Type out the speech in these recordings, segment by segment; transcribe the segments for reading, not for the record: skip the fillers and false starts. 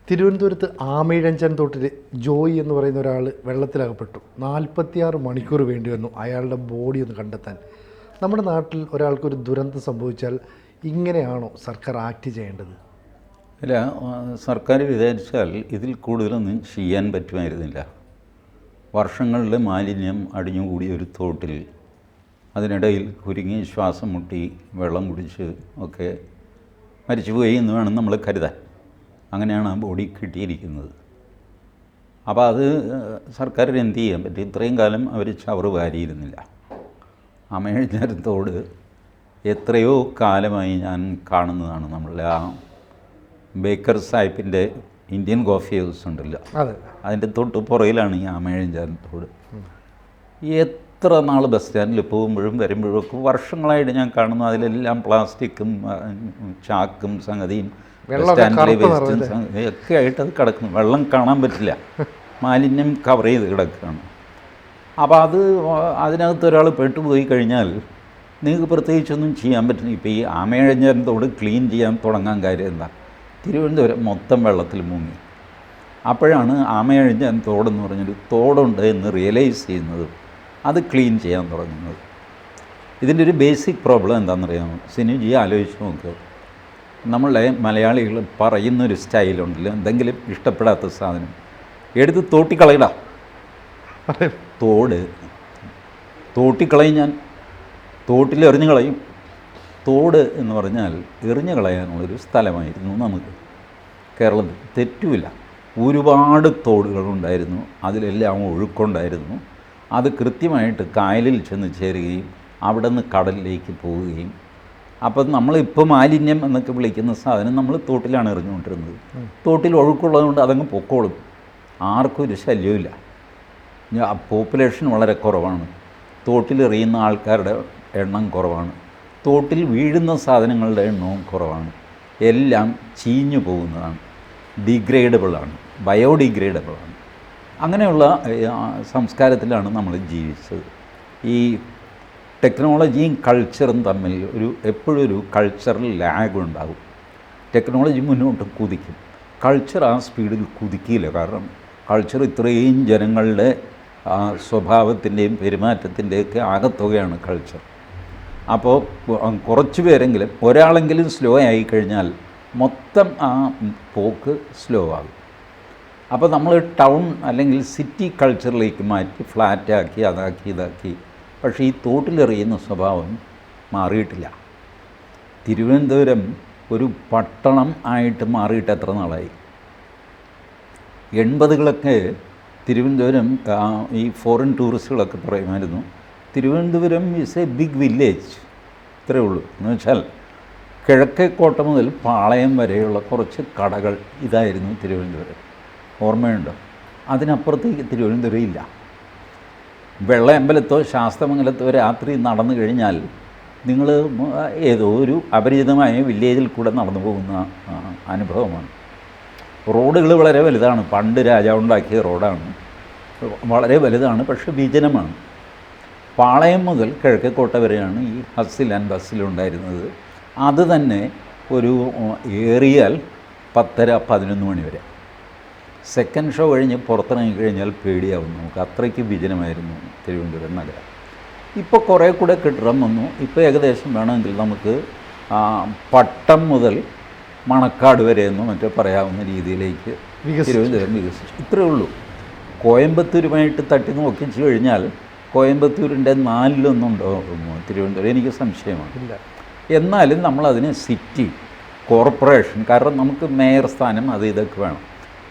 തിരുവനന്തപുരത്ത് ആമയിഴഞ്ചൻ തോട്ടിൽ ജോയി എന്ന് പറയുന്ന ഒരാൾ വെള്ളത്തിലകപ്പെട്ടു. 46 മണിക്കൂർ വേണ്ടി വന്നു അയാളുടെ ബോഡി ഒന്ന് കണ്ടെത്താൻ. നമ്മുടെ നാട്ടിൽ ഒരാൾക്കൊരു ദുരന്തം സംഭവിച്ചാൽ ഇങ്ങനെയാണോ സർക്കാർ ആക്ട് ചെയ്യേണ്ടത്? അല്ല, സർക്കാർ വിചാരിച്ചാൽ ഇതിൽ കൂടുതലൊന്നും ചെയ്യാൻ പറ്റുമായിരുന്നില്ല. വർഷങ്ങളിൽ മാലിന്യം അടിഞ്ഞുകൂടിയ ഒരു തോട്ടിൽ അതിനിടയിൽ കുരുങ്ങി ശ്വാസം മുട്ടി വെള്ളം കുടിച്ച് ഒക്കെ മരിച്ചുപോയി എന്ന് വേണം നമ്മൾ കരുതാൻ. അങ്ങനെയാണ് ആ ബോഡി കിട്ടിയിരിക്കുന്നത്. അപ്പോൾ അത് സർക്കാരിന് എന്ത് ചെയ്യാൻ പറ്റും? ഇത്രയും കാലം അവർ ചവറ് വാരിയിരുന്നില്ല. ആമയിഴഞ്ചൻ തോട് എത്രയോ കാലമായി ഞാൻ കാണുന്നതാണ്. നമ്മളുടെ ആ ബേക്കർ സാഹിബിൻ്റെ ഇന്ത്യൻ കോഫി ഹൗസ് ഉണ്ടല്ലോ, അതിൻ്റെ തൊട്ട് പുറയിലാണ് ഈ ആമയിഴഞ്ചൻ തോട്. എത്ര നാൾ ബസ് സ്റ്റാൻഡിൽ പോകുമ്പോഴും വരുമ്പോഴും ഒക്കെ വർഷങ്ങളായിട്ട് ഞാൻ കാണുന്നു. അതിലെല്ലാം പ്ലാസ്റ്റിക്കും ചാക്കും സംഗതിയും ബസ് സ്റ്റാൻഡിലെ വേസ്റ്റും ഒക്കെ ആയിട്ട് അത് കിടക്കുന്നു. വെള്ളം കാണാൻ പറ്റില്ല, മാലിന്യം കവർ ചെയ്ത് കിടക്കുകയാണ്. അപ്പോൾ അതിനകത്ത് ഒരാൾ പെട്ടുപോയി കഴിഞ്ഞാൽ നിങ്ങൾക്ക് പ്രത്യേകിച്ചൊന്നും ചെയ്യാൻ പറ്റില്ല. ഇപ്പോൾ ഈ ആമയിഴഞ്ചൻ തോട് ക്ലീൻ ചെയ്യാൻ തുടങ്ങാൻ കാര്യം എന്താ? തിരുവനന്തപുരം മൊത്തം വെള്ളത്തിൽ മുങ്ങി. അപ്പോഴാണ് ആമയിഴഞ്ചൻ തോടെന്ന് പറഞ്ഞൊരു തോടുണ്ട് എന്ന് റിയലൈസ് ചെയ്യുന്നത്, അത് ക്ലീൻ ചെയ്യാൻ തുടങ്ങുന്നത്. ഇതിൻ്റെ ഒരു ബേസിക് പ്രോബ്ലം എന്താണെന്നറിയാമോ? സിനുജി ആലോചിച്ച് നോക്കുക. നമ്മളെ മലയാളികൾ പറയുന്നൊരു സ്റ്റൈലുണ്ടല്ലോ, എന്തെങ്കിലും ഇഷ്ടപ്പെടാത്ത സാധനം എടുത്ത് തോട്ടിക്കളയിടാം. തോട്ടിക്കളയും, ഞാൻ തോട്ടിൽ എറിഞ്ഞു കളയും. തോട് എന്ന് പറഞ്ഞാൽ എറിഞ്ഞു കളയാനുള്ളൊരു സ്ഥലമായിരുന്നു നമുക്ക് കേരളത്തിൽ. തെറ്റുമില്ല, ഒരുപാട് തോടുകളുണ്ടായിരുന്നു, അതിലെല്ലാം ഒഴുക്കുണ്ടായിരുന്നു. അത് കൃത്യമായിട്ട് കായലിൽ ചെന്ന് ചേരുകയും അവിടെ നിന്ന് കടലിലേക്ക് പോവുകയും. അപ്പം നമ്മളിപ്പോൾ മാലിന്യം എന്നൊക്കെ വിളിക്കുന്ന സാധനം നമ്മൾ തോട്ടിലാണ് എറിഞ്ഞുകൊണ്ടിരുന്നത്. തോട്ടിൽ ഒഴുക്കുള്ളതുകൊണ്ട് അതങ്ങ് പൊക്കോളും, ആർക്കും ഒരു ശല്യമില്ല. പോപ്പുലേഷൻ വളരെ കുറവാണ്, തോട്ടിലെറിയുന്ന ആൾക്കാരുടെ എണ്ണം കുറവാണ്, തോട്ടിൽ വീഴുന്ന സാധനങ്ങളുടെ എണ്ണവും കുറവാണ്. എല്ലാം ചീഞ്ഞു പോകുന്നതാണ്, ഡിഗ്രേഡബിളാണ്, ബയോഡിഗ്രേഡബിളാണ്. അങ്ങനെയുള്ള സംസ്കാരത്തിലാണ് നമ്മൾ ജീവിച്ചത്. ഈ ടെക്നോളജിയും കൾച്ചറും തമ്മിൽ എപ്പോഴും ഒരു കൾച്ചറൽ ലാഗ് ഉണ്ടാകും. ടെക്നോളജി മുന്നോട്ട് കുതിക്കും, കൾച്ചർ ആ സ്പീഡിൽ കുതിക്കില്ല. കാരണം കൾച്ചർ ഇത്രയും ജനങ്ങളുടെ സ്വഭാവത്തിൻ്റെയും പെരുമാറ്റത്തിൻ്റെയൊക്കെ ആകത്തുകയാണ് കൾച്ചർ. അപ്പോൾ കുറച്ച് പേരെങ്കിലും, ഒരാളെങ്കിലും സ്ലോ ആയിക്കഴിഞ്ഞാൽ മൊത്തം ആ പോക്ക് സ്ലോ ആകും. അപ്പോൾ നമ്മൾ ടൗൺ അല്ലെങ്കിൽ സിറ്റി കൾച്ചറിലേക്ക് മാറ്റി ഫ്ലാറ്റാക്കി അതാക്കി ഇതാക്കി. പക്ഷേ ഈ തോട്ടിലെറിയുന്ന സ്വഭാവം മാറിയിട്ടില്ല. തിരുവനന്തപുരം ഒരു പട്ടണം ആയിട്ട് മാറിയിട്ട് എത്ര നാളായി? 80കളൊക്കെ തിരുവനന്തപുരം ഈ ഫോറിൻ ടൂറിസ്റ്റുകളൊക്കെ പറയുമായിരുന്നു, Thiruvananthapuram is a big village. ഇത്രയേ ഉള്ളൂ. എന്ന് വെച്ചാൽ കിഴക്കേക്കോട്ട മുതൽ പാളയം വരെയുള്ള കുറച്ച് കടകൾ ഇതായിരുന്നു തിരുവനന്തപുരം. ഓർമ്മയുണ്ടോ? അതിനപ്പുറത്തേക്ക് തിരുവനന്തപുരം ഇല്ല. വെള്ളയമ്പലത്തോ ശാസ്തമംഗലത്തോ രാത്രി നടന്നു കഴിഞ്ഞാൽ നിങ്ങൾ ഏതോ ഒരു അപരിചിതമായ വില്ലേജിൽ കൂടെ നടന്നു പോകുന്ന അനുഭവമാണ്. റോഡുകൾ വളരെ വലുതാണ്, പണ്ട് രാജാവുണ്ടാക്കിയ റോഡാണ്, വളരെ വലുതാണ്, പക്ഷേ വിജനമാണ്. പാളയം മുതൽ കിഴക്കേക്കോട്ട വരെയാണ് ഈ ഹസ്സിൽ ആൻഡ് ബസ്സിലുണ്ടായിരുന്നത്. അത് തന്നെ ഒരു ഏറിയാൽ 10-11 മണി വരെ. സെക്കൻഡ് ഷോ കഴിഞ്ഞ് പുറത്തിറങ്ങി കഴിഞ്ഞാൽ പേടിയാവും നമുക്ക്, അത്രയ്ക്ക് വിജനമായിരുന്നു തിരുവനന്തപുരം നഗരം. ഇപ്പോൾ കുറേ കൂടെ കെട്ടിടം വന്നു. ഇപ്പോൾ ഏകദേശം വേണമെങ്കിൽ നമുക്ക് പട്ടം മുതൽ മണക്കാട് വരെ എന്നോ മറ്റോ പറയാവുന്ന രീതിയിലേക്ക് തിരുവനന്തപുരം വികസിച്ചു. ഇത്രയേ ഉള്ളൂ. കോയമ്പത്തൂരുമായിട്ട് തട്ടി നോക്കിച്ചു കഴിഞ്ഞാൽ കോയമ്പത്തൂരിൻ്റെ 4-1 തിരുവനന്തപുരം? എനിക്ക് സംശയമാണ്. എന്നാലും നമ്മളതിന് സിറ്റി, കോർപ്പറേഷൻ, കാരണം നമുക്ക് മേയർ സ്ഥാനം അത് ഇതൊക്കെ വേണം.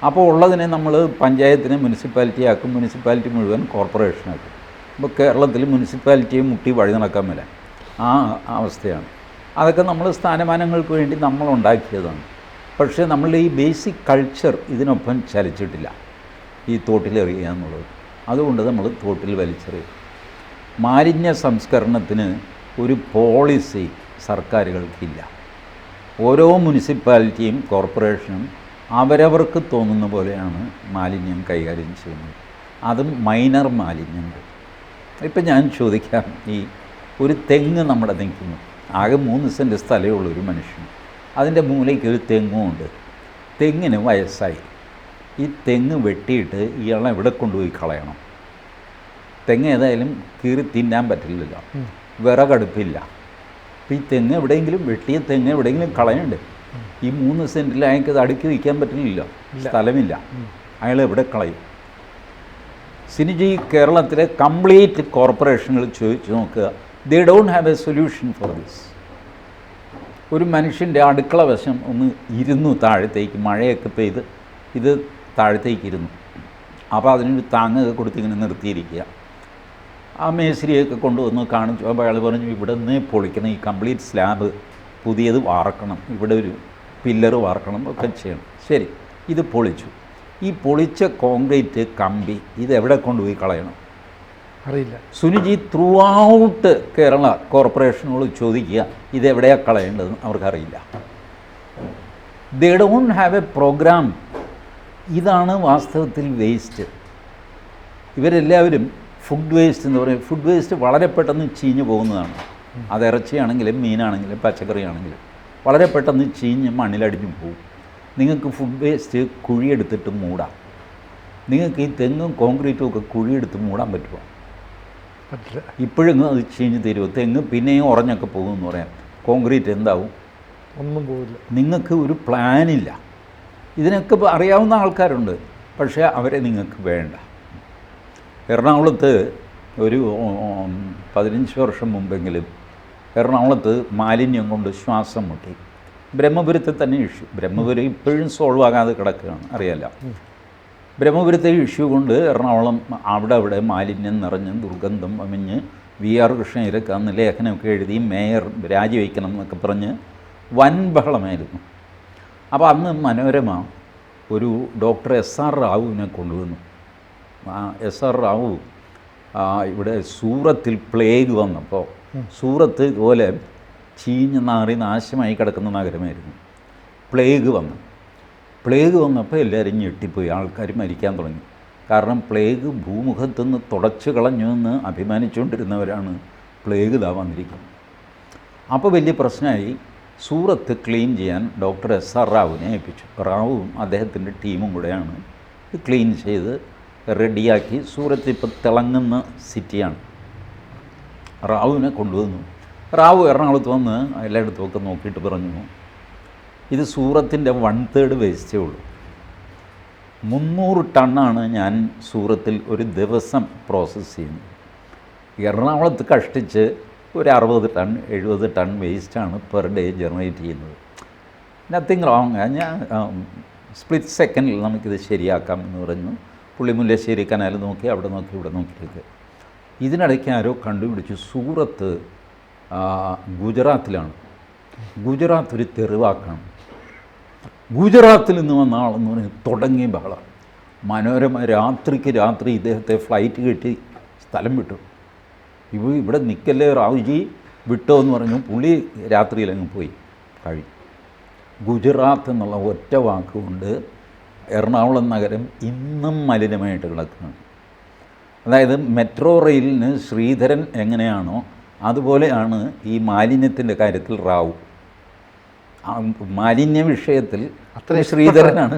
അപ്പോൾ ഉള്ളതിനെ നമ്മൾ പഞ്ചായത്തിനെ മുനിസിപ്പാലിറ്റി ആക്കും, മുനിസിപ്പാലിറ്റി മുഴുവൻ കോർപ്പറേഷനാക്കും. ഇപ്പോൾ കേരളത്തിൽ മുനിസിപ്പാലിറ്റിയെ മുട്ടി വഴി നടക്കാൻ മേല ആ അവസ്ഥയാണ്. അതൊക്കെ നമ്മൾ സ്ഥാനമാനങ്ങൾക്ക് വേണ്ടി നമ്മൾ ഉണ്ടാക്കിയതാണ്. പക്ഷേ നമ്മളുടെ ഈ ബേസിക് കൾച്ചർ ഇതിനൊപ്പം ചലിച്ചിട്ടില്ല, ഈ തോട്ടിലെറിയുക എന്നുള്ളത്. അതുകൊണ്ട് നമ്മൾ തോട്ടിൽ വലിച്ചെറിയും. മാലിന്യ സംസ്കരണത്തിന് ഒരു പോളിസി സർക്കാരുകൾക്കില്ല. ഓരോ മുനിസിപ്പാലിറ്റിയും കോർപ്പറേഷനും അവരവർക്ക് തോന്നുന്ന പോലെയാണ് മാലിന്യം കൈകാര്യം ചെയ്യുന്നത്. അതും മൈനർ മാലിന്യങ്ങൾ. ഇപ്പം ഞാൻ ചോദിക്കാം, ഈ ഒരു തെങ്ങ് നമ്മുടെ നിൽക്കുന്നു, ആകെ 3 സെൻറ്റ് സ്ഥലമേ ഉള്ളൂ ഒരു മനുഷ്യന്, അതിൻ്റെ മൂലയ്ക്ക് ഒരു തെങ്ങുമുണ്ട്. തെങ്ങിന് വയസ്സായി. ഈ തെങ്ങ് വെട്ടിയിട്ട് ഇയാളെ എവിടെ കൊണ്ടുപോയി കളയണം? തെങ്ങ് ഏതായാലും കീറി തിന്നാൻ പറ്റില്ലല്ലോ, വിറകടുപ്പില്ല. അപ്പോൾ ഈ തെങ്ങ് എവിടെയെങ്കിലും, വെട്ടിയ തെങ്ങ് എവിടെയെങ്കിലും കളയണ്ടേ? ഈ 3 സെൻറ്റിൽ അയാൾക്ക് ഇത് അടുക്കി വയ്ക്കാൻ പറ്റില്ലല്ലോ, സ്ഥലമില്ല. അയാൾ എവിടെ കളയും? സിനിജി കേരളത്തിലെ കംപ്ലീറ്റ് കോർപ്പറേഷനുകൾ ചോദിച്ചു നോക്കുക, ദേ don't have A solution for this. ഒരു മനുഷ്യൻ്റെ അടുക്കള വശം ഒന്ന് ഇരുന്നു താഴത്തേക്ക്, മഴയൊക്കെ പെയ്ത് ഇത് താഴത്തേക്ക് ഇരുന്നു. അപ്പോൾ അതിനൊരു താങ്ങൊക്കെ കൊടുത്തിങ്ങനെ നിർത്തിയിരിക്കുക. ആ മേസ്രിയൊക്കെ കൊണ്ടുവന്ന് കാണിച്ചു. അപ്പോൾ അയാൾ പറഞ്ഞു, ഇവിടെ നിന്ന് പൊളിക്കണം, ഈ കംപ്ലീറ്റ് സ്ലാബ് പുതിയത് വാർക്കണം, ഇവിടെ ഒരു പില്ലർ വാർക്കണം, ഒക്കെ ചെയ്യണം. ശരി, ഇത് പൊളിച്ചു. ഈ പൊളിച്ച കോൺക്രീറ്റ് കമ്പി ഇതെവിടെ കൊണ്ടുപോയി കളയണം? അറിയില്ല. സുനിജി ത്രൂ ഔട്ട് കേരള കോർപ്പറേഷനുകൾ ചോദിക്കുക, ഇതെവിടെയാണ് കളയേണ്ടതെന്ന് അവർക്കറിയില്ല. They don't have a programme. ഇതാണ് വാസ്തവത്തിൽ വേസ്റ്റ്. ഇവരെല്ലാവരും ഫുഡ് വേസ്റ്റ് എന്ന് പറയും. ഫുഡ് വേസ്റ്റ് വളരെ പെട്ടെന്ന് ചീഞ്ഞു പോകുന്നതാണ്. അത് ഇറച്ചിയാണെങ്കിലും മീനാണെങ്കിലും പച്ചക്കറിയാണെങ്കിലും വളരെ പെട്ടെന്ന് ചീഞ്ഞ് മണ്ണിലടിഞ്ഞു പോകും. നിങ്ങൾക്ക് ഫുഡ് വേസ്റ്റ് കുഴിയെടുത്തിട്ട് മൂടാം. നിങ്ങൾക്ക് ഈ തെങ്ങും കോൺക്രീറ്റും ഒക്കെ കുഴിയെടുത്ത് മൂടാൻ പറ്റുമോ? പറ്റില്ല. ഇപ്പോഴും അത് ചീഞ്ഞ് തരുമോ? തെങ്ങ് പിന്നെയും ഉറഞ്ഞൊക്കെ പോകുമെന്ന് പറയാം. കോൺക്രീറ്റ് എന്താവും? ഒന്നും പോവില്ല. നിങ്ങൾക്ക് ഒരു പ്ലാനില്ല. ഇതിനൊക്കെ അറിയാവുന്ന ആൾക്കാരുണ്ട്, പക്ഷേ അവരെ നിങ്ങൾക്ക് വേണ്ട. എറണാകുളത്ത് ഒരു 15 വർഷം മുമ്പെങ്കിലും എറണാകുളത്ത് മാലിന്യം കൊണ്ട് ശ്വാസം മുട്ടി. ബ്രഹ്മപുരത്തെ തന്നെ ഇഷ്യൂ. ബ്രഹ്മപുരം ഇപ്പോഴും സോൾവ് ആകാതെ കിടക്കുകയാണ്, അറിയാലോ. ബ്രഹ്മപുരത്തെ ഇഷ്യൂ കൊണ്ട് എറണാകുളം അവിടെ മാലിന്യം നിറഞ്ഞ് ദുർഗന്ധം അമിഞ്ഞ് VR കൃഷ്ണയ്യരൊക്കെ അന്ന് ലേഖനമൊക്കെ എഴുതി മേയർ രാജിവെക്കണം എന്നൊക്കെ പറഞ്ഞ് വൻ ബഹളമായിരുന്നു. അപ്പോൾ അന്ന് മനോരമ ഒരു ഡോക്ടർ SR റാവുവിനെ കൊണ്ടുവന്നു. SR റാവു ഇവിടെ സൂറത്തിൽ പ്ലേഗ് വന്നപ്പോൾ, സൂറത്ത് ഇതുപോലെ ചീഞ്ഞ് നാറി നാശമായി കിടക്കുന്ന നഗരമായിരുന്നു. പ്ലേഗ് വന്നപ്പോൾ എല്ലാവരും ഞെട്ടിപ്പോയി. ആൾക്കാർ മരിക്കാൻ തുടങ്ങി. കാരണം പ്ലേഗ് ഭൂമുഖത്തുനിന്ന് തുടച്ചു കളഞ്ഞു എന്ന് അഭിമാനിച്ചുകൊണ്ടിരുന്നവരാണ് പ്ലേഗ് ഇതാ വന്നിരിക്കുന്നത്. അപ്പോൾ വലിയ പ്രശ്നമായി. സൂറത്ത് ക്ലീൻ ചെയ്യാൻ ഡോക്ടർ SR റാവുവിനെ ഏൽപ്പിച്ചു. റാവുവും അദ്ദേഹത്തിൻ്റെ ടീമും കൂടെയാണ് ഇത് ക്ലീൻ ചെയ്ത് റെഡിയാക്കി. സൂറത്ത് ഇപ്പോൾ തിളങ്ങുന്ന സിറ്റിയാണ്. റാവുവിനെ കൊണ്ടുവന്നു. റാവു എറണാകുളത്ത് വന്ന് എല്ലായിടത്തുമൊക്കെ നോക്കിയിട്ട് പറഞ്ഞു, ഇത് സൂറത്തിൻ്റെ 1/3 വേസ്റ്റേ ഉള്ളൂ. 300 ടണ്ണാണ് ഞാൻ സൂറത്തിൽ ഒരു ദിവസം പ്രോസസ്സ് ചെയ്യുന്നത്. എറണാകുളത്ത് കഷ്ടിച്ച് ഒരു 60 ടൺ 70 ടൺ വേസ്റ്റാണ് പെർ ഡേ ജനറേറ്റ് ചെയ്യുന്നത്. Nothing wrong. ഞാൻ സ്പ്ലിറ്റ് സെക്കൻഡിൽ നമുക്കിത് ശരിയാക്കാം എന്ന് പറഞ്ഞു. പുള്ളി മുല്ലശ്ശേരി കനാൽ നോക്കി, അവിടെ നോക്കി, ഇവിടെ നോക്കിയിട്ട് ഇതിനിടയ്ക്ക് ആരോ കണ്ടുപിടിച്ചു സൂറത്ത് ഗുജറാത്തിലാണ്. ഗുജറാത്ത് ഒരു തെരുവാക്കാണ്. ഗുജറാത്തിൽ നിന്ന് വന്ന ആളെന്ന് പറഞ്ഞ് തുടങ്ങിയ ബഹളം. മനോരമ രാത്രിക്ക് രാത്രി ഇദ്ദേഹത്തെ ഫ്ലൈറ്റ് കെട്ടി സ്ഥലം വിട്ടു. ഇവിടെ നിൽക്കല്ലേ റാവുജി, വിട്ടോ എന്ന് പറഞ്ഞു. പുള്ളി രാത്രിയിലങ്ങ് പോയി കഴിഞ്ഞു. ഗുജറാത്ത് എന്നുള്ള ഒറ്റ വാക്കുകൊണ്ട് എറണാകുളം നഗരം ഇന്നും മലിനമായിട്ട് കിടക്കുകയാണ്. അതായത് മെട്രോ റെയിലിന് ശ്രീധരൻ എങ്ങനെയാണോ അതുപോലെയാണ് ഈ മാലിന്യത്തിൻ്റെ കാര്യത്തിൽ റാവു. മാലിന്യ വിഷയത്തിൽ അത്ര ശ്രീധരനാണ്.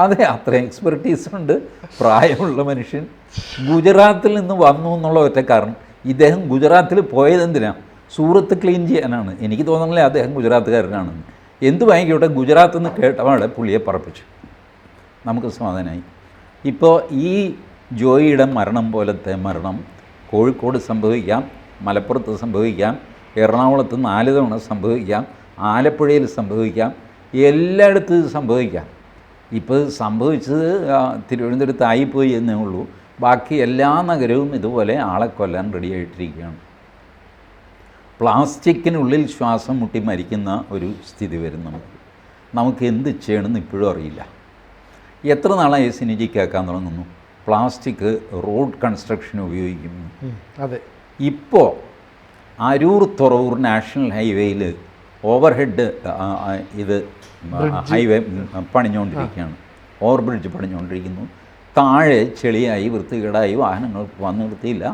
അതെ, അത്ര എക്സ്പെർട്ടീസുണ്ട്. പ്രായമുള്ള മനുഷ്യൻ ഗുജറാത്തിൽ നിന്ന് വന്നു എന്നുള്ള ഒറ്റ കാരണം. ഇദ്ദേഹം ഗുജറാത്തിൽ പോയതെന്തിനാണ്? സൂറത്ത് ക്ലീൻ ചെയ്യാനാണ്. എനിക്ക് തോന്നുന്നില്ല അദ്ദേഹം ഗുജറാത്തുകാരനാണെന്ന്. എന്ത് വാങ്ങിക്കോട്ടെ, ഗുജറാത്തിൽ നിന്ന് കേട്ടപാടെ പുള്ളിയെ പറപ്പിച്ചു. നമുക്ക് സമാധാനമായി. ഇപ്പോൾ ഈ ജോയിയുടെ മരണം പോലത്തെ മരണം കോഴിക്കോട് സംഭവിക്കാം, മലപ്പുറത്ത് സംഭവിക്കാം, എറണാകുളത്ത് 4 തവണ സംഭവിക്കാം, ആലപ്പുഴയിൽ സംഭവിക്കാം, എല്ലായിടത്തും ഇത് സംഭവിക്കാം. ഇപ്പോൾ സംഭവിച്ചത് തിരുവനന്തപുരത്തായിപ്പോയി എന്നേ ഉള്ളൂ. ബാക്കി എല്ലാ നഗരവും ഇതുപോലെ ആളെ കൊല്ലാൻ റെഡിയായിട്ടിരിക്കുകയാണ്. പ്ലാസ്റ്റിക്കിനുള്ളിൽ ശ്വാസം മുട്ടി മരിക്കുന്ന ഒരു സ്ഥിതി വരും നമുക്ക് എന്ത് ചെയ്യണമെന്ന് ഇപ്പോഴും അറിയില്ല. എത്ര നാളായി സിനിജി കേൾക്കാൻ തുടങ്ങുന്നു പ്ലാസ്റ്റിക് റോഡ് കൺസ്ട്രക്ഷൻ ഉപയോഗിക്കുന്നു. അതെ, ഇപ്പോൾ അരൂർ തുറവൂർ നാഷണൽ ഹൈവേയിൽ ഓവർഹെഡ് ഇത് ഹൈവേ പണിഞ്ഞുകൊണ്ടിരിക്കുകയാണ്. ഓവർ ബ്രിഡ്ജ് പണിഞ്ഞുകൊണ്ടിരിക്കുന്നു. താഴെ ചെളിയായി വൃത്തികേടായി വാഹനങ്ങൾ വന്നു നിർത്തിയില്ല.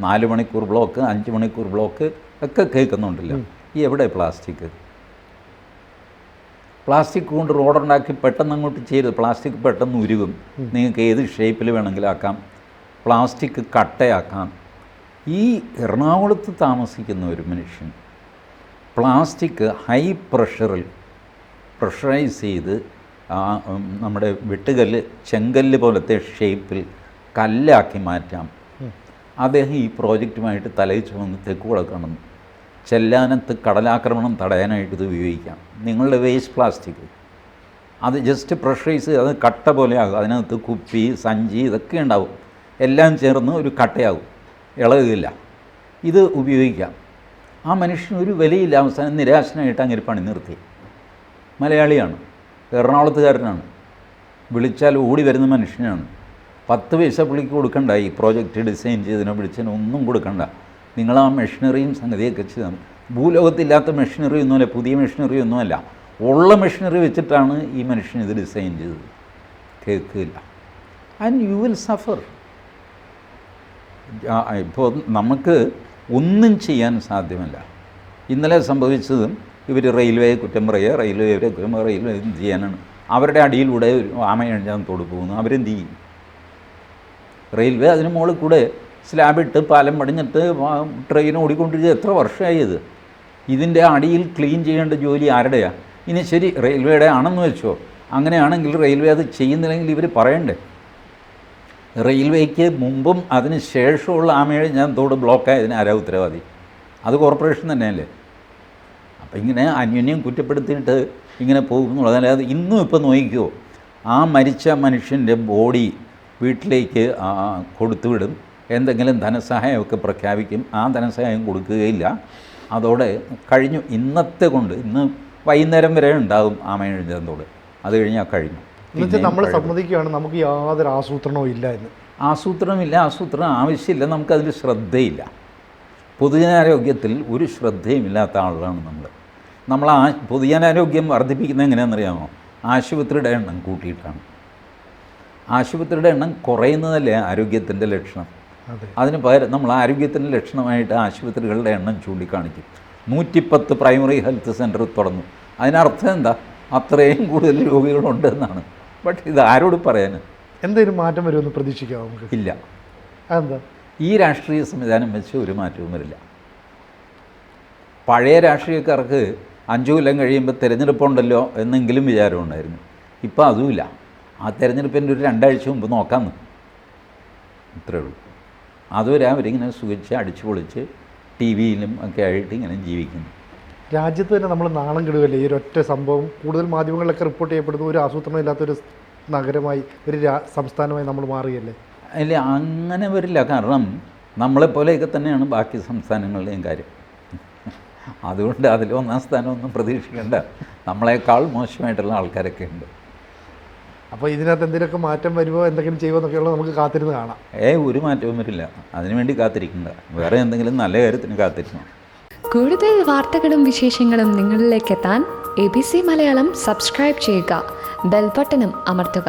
4 മണിക്കൂർ ബ്ലോക്ക്, 5 മണിക്കൂർ ബ്ലോക്ക് ഒക്കെ കേൾക്കുന്നുണ്ടല്ലോ. ഈ എവിടെ പ്ലാസ്റ്റിക്? പ്ലാസ്റ്റിക് കൊണ്ട് റോഡുണ്ടാക്കി പെട്ടെന്ന് അങ്ങോട്ട് ചെയ്ത് പ്ലാസ്റ്റിക് പെട്ടെന്ന് ഉരുകും. നിങ്ങൾക്ക് ഏത് ഷേപ്പിൽ വേണമെങ്കിലും ആക്കാം. പ്ലാസ്റ്റിക് കട്ടയാക്കാം. ഈ എറണാകുളത്ത് താമസിക്കുന്ന ഒരു മനുഷ്യൻ പ്ലാസ്റ്റിക് ഹൈ പ്രഷറൈസ് ചെയ്ത് നമ്മുടെ വെട്ടുകല്ല് ചെങ്കല്ല് പോലത്തെ ഷേപ്പിൽ കല്ലാക്കി മാറ്റാം. അദ്ദേഹം ഈ പ്രോജക്റ്റുമായിട്ട് തലയിൽ ചുമന്ന് തെക്കുകൂടെ കാണുന്നു. ചെല്ലാനത്ത് കടലാക്രമണം തടയാനായിട്ട് ഇത് ഉപയോഗിക്കാം. നിങ്ങളുടെ വേസ്റ്റ് പ്ലാസ്റ്റിക് അത് ജസ്റ്റ് പ്രഷറൈസ് അത് കട്ട പോലെയാകും. അതിനകത്ത് കുപ്പി സഞ്ചി ഇതൊക്കെ ഉണ്ടാവും. എല്ലാം ചേർന്ന് ഒരു കട്ടയാകും, ഇളകില്ല. ഇത് ഉപയോഗിക്കാം. ആ മനുഷ്യന് ഒരു വിലയില്ല. അവസാനം നിരാശനായിട്ട് അങ്ങനെ പണി നിർത്തി. മലയാളിയാണ്, എറണാകുളത്തുകാരനാണ്, വിളിച്ചാൽ ഓടി വരുന്ന മനുഷ്യനാണ്. 10 പൈസ പുള്ളിക്ക് കൊടുക്കണ്ട. ഈ പ്രോജക്റ്റ് ഡിസൈൻ ചെയ്തതിനോ വിളിച്ചതിനോ ഒന്നും കൊടുക്കണ്ട. നിങ്ങൾ ആ മെഷീനറിയും സംഗതിയൊക്കെ ചെയ്താൽ ഭൂലോകത്തില്ലാത്ത മെഷീനറി ഒന്നുമല്ല, പുതിയ മെഷീനറി ഒന്നുമല്ല, ഉള്ള മെഷീനറി വെച്ചിട്ടാണ് ഈ മനുഷ്യൻ ഇത് ഡിസൈൻ ചെയ്തത്. കേൾക്കില്ല. And you will Zafar. ഇപ്പോൾ നമുക്ക് ഒന്നും ചെയ്യാൻ സാധ്യമല്ല. ഇന്നലെ സംഭവിച്ചതും ഇവർ റെയിൽവേയെ കുറ്റം പറയുക, റെയിൽവേയുടെ കുറ്റം റെയിൽവേ ചെയ്യാനാണ്. അവരുടെ അടിയിലൂടെ ആമയഞ്ചാന്തോട് പോകുന്നു. അവരെന്ത് ചെയ്യും? റെയിൽവേ അതിന് മുകളിൽ കൂടെ സ്ലാബിട്ട് പാലം പടിഞ്ഞിട്ട് ട്രെയിൻ ഓടിക്കൊണ്ടിരിക്കുക എത്ര വർഷമായി ഇത്. ഇതിൻ്റെ അടിയിൽ ക്ലീൻ ചെയ്യേണ്ട ജോലി ആരുടെയാണ്? ഇനി ശരി റെയിൽവേയുടെ ആണെന്ന് വെച്ചോ, അങ്ങനെയാണെങ്കിൽ റെയിൽവേ അത് ചെയ്യുന്നില്ലെങ്കിൽ ഇവർ പറയണ്ടേ? റെയിൽവേക്ക് മുമ്പും അതിന് ശേഷമുള്ള ആമയഞ്ചാന്തോട് ബ്ലോക്കായതിന് ആരാ ഉത്തരവാദി? അത് കോർപ്പറേഷൻ തന്നെയല്ലേ. അപ്പം ഇങ്ങനെ അന്യോന്യം കുറ്റപ്പെടുത്തിയിട്ട് ഇങ്ങനെ പോകുന്നുള്ളത്. അല്ലാതെ ഇന്നും ഇപ്പം നോക്കിക്കോ, ആ മരിച്ച മനുഷ്യൻ്റെ ബോഡി വീട്ടിലേക്ക് കൊടുത്തുവിടും. എന്തെങ്കിലും ധനസഹായമൊക്കെ പ്രഖ്യാപിക്കും. ആ ധനസഹായം കൊടുക്കുകയില്ല. അതോടെ കഴിഞ്ഞു. ഇന്നത്തെ കൊണ്ട് ഇന്ന് വൈകുന്നേരം വരെ ഉണ്ടാകും ആമയഞ്ചാന്തോട്. അത് കഴിഞ്ഞാൽ കഴിഞ്ഞു. എന്നുവെച്ചാൽ നമ്മൾ സമ്മതിക്കുകയാണ് നമുക്ക് യാതൊരു ആസൂത്രണവും ഇല്ല എന്ന്. ആസൂത്രണമില്ല, ആസൂത്രണം ആവശ്യമില്ല. നമുക്കതിൽ ശ്രദ്ധയില്ല. പൊതുജനാരോഗ്യത്തിൽ ഒരു ശ്രദ്ധയും ഇല്ലാത്ത ആളുകളാണ് നമ്മൾ. പൊതുജനാരോഗ്യം വർദ്ധിപ്പിക്കുന്നത് എങ്ങനെയാണെന്നറിയാമോ? ആശുപത്രിയുടെ എണ്ണം കൂട്ടിയിട്ടാണ്. ആശുപത്രിയുടെ എണ്ണം കുറയുന്നതല്ലേ ആരോഗ്യത്തിൻ്റെ ലക്ഷണം. അതിന് പകരം നമ്മൾ ആരോഗ്യത്തിൻ്റെ ലക്ഷണമായിട്ട് ആശുപത്രികളുടെ എണ്ണം ചൂണ്ടിക്കാണിക്കും. 110 പ്രൈമറി ഹെൽത്ത് സെൻറ്റർ തുറന്നു. അതിനർത്ഥം എന്താ? അത്രയും കൂടുതൽ രോഗികളുണ്ട് എന്നാണ്. ബട്ട് ഇത് ആരോട് പറയാൻ? എന്തെങ്കിലും മാറ്റം വരുമെന്ന് പ്രതീക്ഷിക്കാമോ നമുക്ക്? ഇല്ല. അതെന്താ? ഈ രാഷ്ട്രീയ സംവിധാനം വെച്ച് ഒരു മാറ്റവും വരില്ല. പഴയ രാഷ്ട്രീയക്കാർക്ക് 5 കൊല്ലം കഴിയുമ്പോൾ തിരഞ്ഞെടുപ്പുണ്ടല്ലോ എന്നെങ്കിലും വിചാരമുണ്ടായിരുന്നു. ഇപ്പോൾ അതുമില്ല. ആ തിരഞ്ഞെടുപ്പിൻ്റെ ഒരു 2 ആഴ്ച മുമ്പ് നോക്കാമെന്ന്, ഇത്രയേ ഉള്ളൂ. അതുവരെ അവരിങ്ങനെ സുഖിച്ച് അടിച്ചു പൊളിച്ച് ടി വിയിലും ഒക്കെ ആയിട്ട് ഇങ്ങനെ ജീവിക്കുന്നു. രാജ്യത്ത് തന്നെ നമ്മൾ നാണം കെടുകയല്ലേ ഈ ഒരൊറ്റ സംഭവം? കൂടുതൽ മാധ്യമങ്ങളിലൊക്കെ റിപ്പോർട്ട് ചെയ്യപ്പെടുന്ന ഒരു ആസൂത്രണം ഇല്ലാത്തൊരു നഗരമായി, ഒരു സംസ്ഥാനമായി നമ്മൾ മാറുകയല്ലേ? അല്ല, അങ്ങനെ വരില്ല. കാരണം നമ്മളെപ്പോലെയൊക്കെ തന്നെയാണ് ബാക്കി സംസ്ഥാനങ്ങളുടെയും കാര്യം. അതുകൊണ്ട് അതിൽ 1-ാം സ്ഥാനമൊന്നും പ്രതീക്ഷിക്കേണ്ട. നമ്മളെക്കാൾ മോശമായിട്ടുള്ള ആൾക്കാരൊക്കെ ഉണ്ട്. അപ്പോൾ ഇതിനകത്ത് എന്തെങ്കിലുമൊക്കെ മാറ്റം വരുമോ, എന്തെങ്കിലും ചെയ്യുമോ എന്നൊക്കെയുള്ളത് നമുക്ക് കാത്തിരുന്ന് കാണാം. ഒരു മാറ്റവും വരില്ല. അതിനുവേണ്ടി കാത്തിരിക്കണ്ട. വേറെ എന്തെങ്കിലും നല്ല കാര്യത്തിന് കാത്തിരിക്കണം. കൂടുതൽ വാർത്തകളും വിശേഷങ്ങളും നിങ്ങളിലേക്ക് എത്താൻ ABC മലയാളം സബ്സ്ക്രൈബ് ചെയ്യുക, ബെൽ ബട്ടണും അമർത്തുക.